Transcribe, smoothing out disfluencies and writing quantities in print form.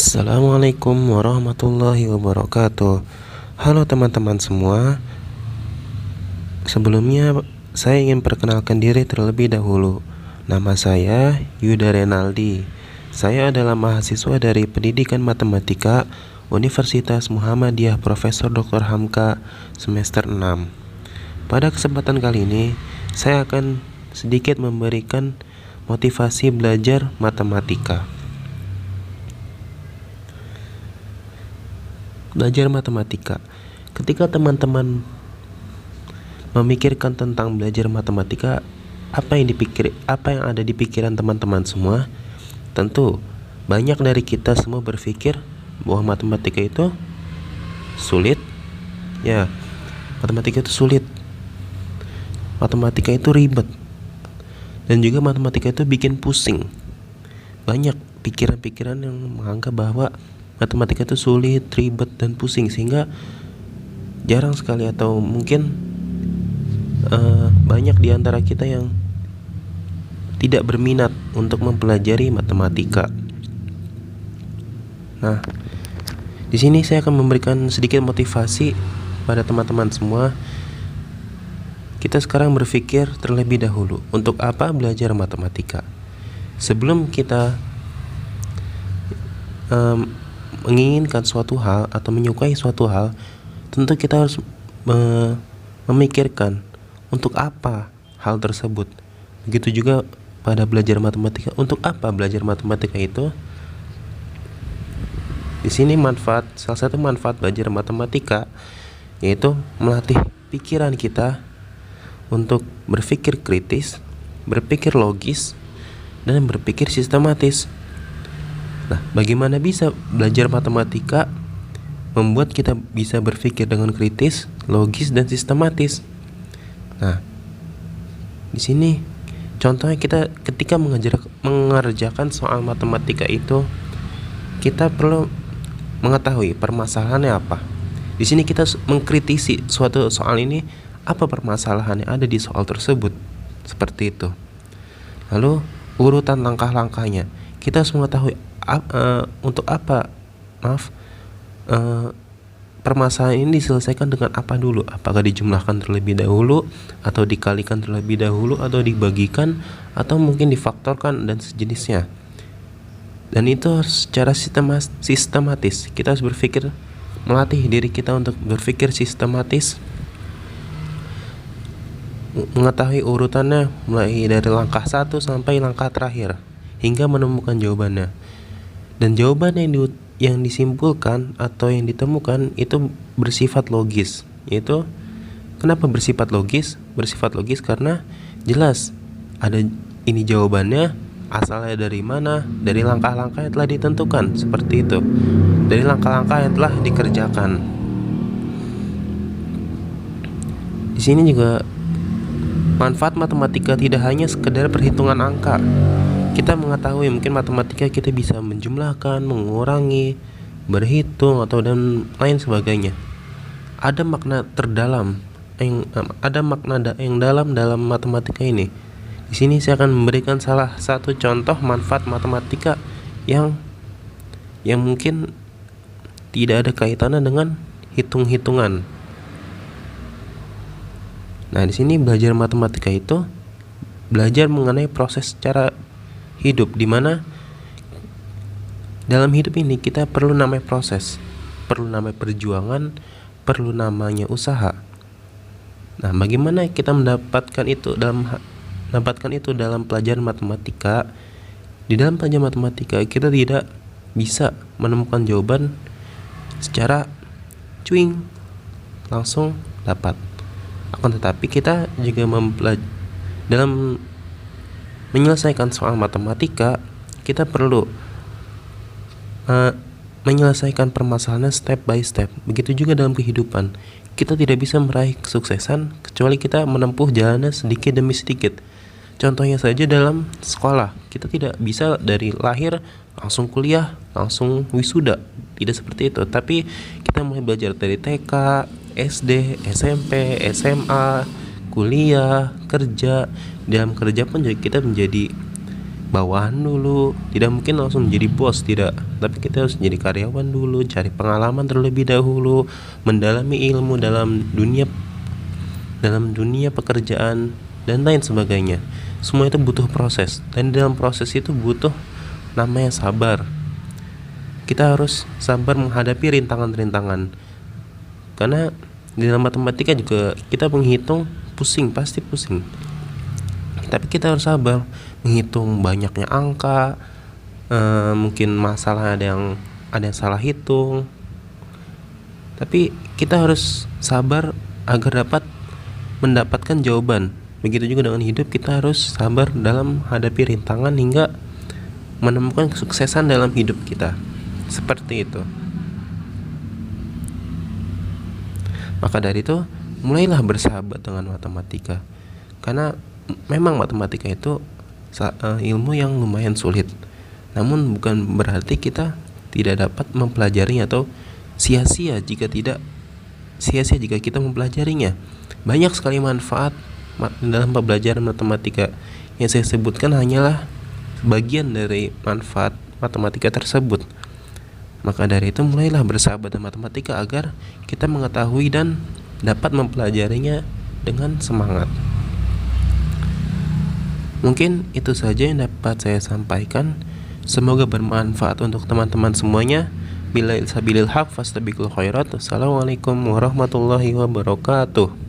Assalamualaikum warahmatullahi wabarakatuh. Halo teman-teman semua. Sebelumnya saya ingin perkenalkan diri terlebih dahulu. Nama saya Yuda Renaldi. Saya adalah mahasiswa dari Pendidikan Matematika Universitas Muhammadiyah Profesor Dr. Hamka semester 6. Pada kesempatan kali ini saya akan sedikit memberikan motivasi belajar matematika. Belajar matematika. Ketika teman-teman memikirkan tentang belajar matematika, apa yang ada di pikiran teman-teman semua? Tentu banyak dari kita semua berpikir bahwa matematika itu sulit. Ya, matematika itu sulit. Matematika itu ribet. Dan juga matematika itu bikin pusing. Banyak pikiran-pikiran yang menganggap bahwa matematika itu sulit, ribet, dan pusing, sehingga jarang sekali atau mungkin banyak di antara kita yang tidak berminat untuk mempelajari matematika. Nah, di sini saya akan memberikan sedikit motivasi pada teman-teman semua. Kita sekarang berpikir terlebih dahulu, untuk apa belajar matematika? Sebelum kita menginginkan suatu hal atau menyukai suatu hal, tentu kita harus memikirkan untuk apa hal tersebut. Begitu juga pada belajar matematika, untuk apa belajar matematika itu? Di sini salah satu manfaat belajar matematika yaitu melatih pikiran kita untuk berpikir kritis, berpikir logis, dan berpikir sistematis. Nah, bagaimana bisa belajar matematika membuat kita bisa berpikir dengan kritis, logis, dan sistematis? Nah, di sini contohnya kita ketika mengerjakan soal matematika itu, kita perlu mengetahui permasalahannya apa. Di sini kita mengkritisi suatu soal ini, apa permasalahannya ada di soal tersebut, seperti itu. Lalu urutan langkah-langkahnya, kita harus mengetahui untuk apa permasalahan ini diselesaikan dengan apa dulu. Apakah dijumlahkan terlebih dahulu, atau dikalikan terlebih dahulu, atau dibagikan, atau mungkin difaktorkan dan sejenisnya. Dan itu harus secara sistematis. Kita harus berpikir, melatih diri kita untuk berpikir sistematis, mengetahui urutannya mulai dari langkah 1 sampai langkah terakhir hingga menemukan jawabannya. Dan jawaban yang disimpulkan atau yang ditemukan itu bersifat logis. Yaitu, kenapa bersifat logis? Bersifat logis karena jelas ada ini jawabannya, asalnya dari mana, dari langkah-langkah yang telah ditentukan, seperti itu, dari langkah-langkah yang telah dikerjakan. Di sini juga manfaat matematika tidak hanya sekedar perhitungan angka. Kita mengetahui mungkin matematika kita bisa menjumlahkan, mengurangi, berhitung, atau dan lain sebagainya. Ada makna terdalam, yang dalam matematika ini. Di sini saya akan memberikan salah satu contoh manfaat matematika yang mungkin tidak ada kaitannya dengan hitung-hitungan. Nah, di sini belajar matematika itu belajar mengenai proses secara hidup, di mana dalam hidup ini kita perlu namanya proses, perlu namanya perjuangan, perlu namanya usaha. Nah, bagaimana kita mendapatkan itu dalam pelajaran matematika? Di dalam pelajaran matematika kita tidak bisa menemukan jawaban secara langsung dapat. Akan tetapi kita juga dalam menyelesaikan soal matematika, kita perlu menyelesaikan permasalahan step by step. Begitu juga dalam kehidupan, kita tidak bisa meraih kesuksesan kecuali kita menempuh jalannya sedikit demi sedikit. Contohnya saja dalam sekolah, kita tidak bisa dari lahir langsung kuliah, langsung wisuda, tidak seperti itu. Tapi kita mulai belajar dari TK, SD, SMP, SMA, kuliah, kerja. Dalam kerja pun juga kita menjadi bawahan dulu, tidak mungkin langsung menjadi bos, tidak, tapi kita harus jadi karyawan dulu, cari pengalaman terlebih dahulu, mendalami ilmu dalam dunia pekerjaan dan lain sebagainya. Semua itu butuh proses, dan dalam proses itu butuh namanya sabar. Kita harus sabar menghadapi rintangan-rintangan, karena di dalam matematika juga kita menghitung pusing, pasti pusing, tapi kita harus sabar menghitung banyaknya angka. Mungkin masalah ada yang salah hitung, tapi kita harus sabar agar dapat mendapatkan jawaban. Begitu juga dengan hidup, kita harus sabar dalam menghadapi rintangan hingga menemukan kesuksesan dalam hidup kita. Seperti itu. Maka dari itu, mulailah bersahabat dengan matematika. Karena memang matematika itu ilmu yang lumayan sulit. Namun bukan berarti kita tidak dapat mempelajarinya atau sia-sia jika kita mempelajarinya. Banyak sekali manfaat dalam pembelajaran matematika. Yang saya sebutkan hanyalah bagian dari manfaat matematika tersebut. Maka dari itu, mulailah bersahabat dengan matematika agar kita mengetahui dan dapat mempelajarinya dengan semangat. Mungkin itu saja yang dapat saya sampaikan. Semoga bermanfaat untuk teman-teman semuanya. Billahi sabilil haq fastabiqul khairat. Assalamualaikum warahmatullahi wabarakatuh.